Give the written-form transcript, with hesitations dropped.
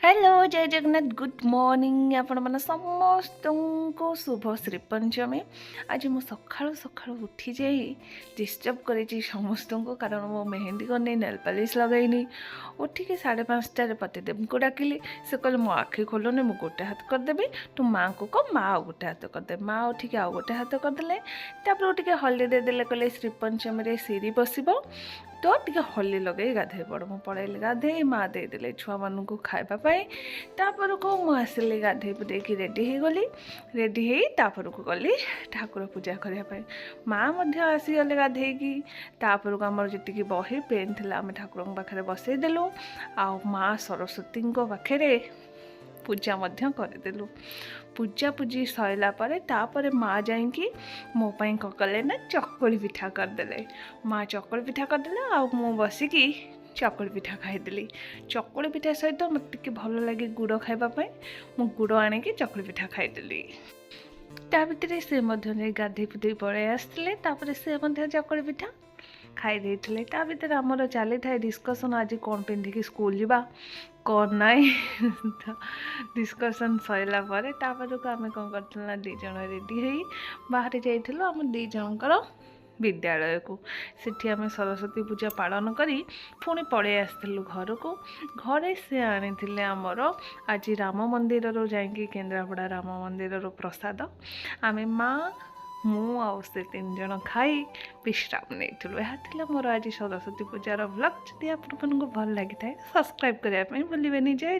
Hello जय Jagannath good morning आपण मैंने समस्त को शुभ श्री पंचमी। आज मु सकाळु सकाळु उठी जाई डिस्टर्ब करी समस्त को कारण मो मेहंदी करनी नेल पॉलिश लगैनी उठिक 5:30 पतिदेव को डाकिली से कहले मो आखि खोलुनी मु गोटे हाथ करदेवी तू माँ को कह माँ आ गोटे हाथ करदे माँ उठिक आउ गोटे हाथ करदे तापर हल्दी देदेले कहले श्री पंचमी सीरी बसब तो टे हल्दी लगे गाधे पड़ मु पड़ेली गाधे माँ देदेले छुआ मानू खावाई तापर को मुझे गाधे पुदेक रेडी हो गली रेडी हो गली ठाकुर पूजा करने माँ आसीगले गाधेकी तापर को आमर जी बही पेन थी आम ठाकुर पाखे बसईदेलु आ माँ सरस्वती पाखे पूजा करदेलु पूजा पूजी सरला तापर माँ जाकि मोपाई कले ना चकुली पिठा करदे माँ चकुली पिठा करदे आ बसिकी चकुली पिठा खाईदेली चकुली पिठा सहित मत टे भल लगे गुड़ खावाई मु गुड़ आणिकी चकुली पिठा खाईदेली ता भितर से गाधे पुधे पलि आसते से चकुली पिठा खाई देते ता भितर आमर चली था डिस्कसन आज कौन पिंधिकी स्कूल जावा कौन नाई डिस्कसन सरला को आम कौन कर दीज रेडी हो बाहर जाइलु आम दीज विद्यालय को सेठी आम सरस्वती पूजा पालन करी पुणी पड़े आसलु घर को घरे से आनी आमर आज राम मंदिर जाकि केन्द्रापड़ा राम मंदिर प्रसाद आम माँ मु आ से 3 जन खाई विश्राम नहीं यह मोर आज सरस्वती पूजार व्लॉग जदि आपको भल लगी था सब्सक्राइब करने भूलें। जय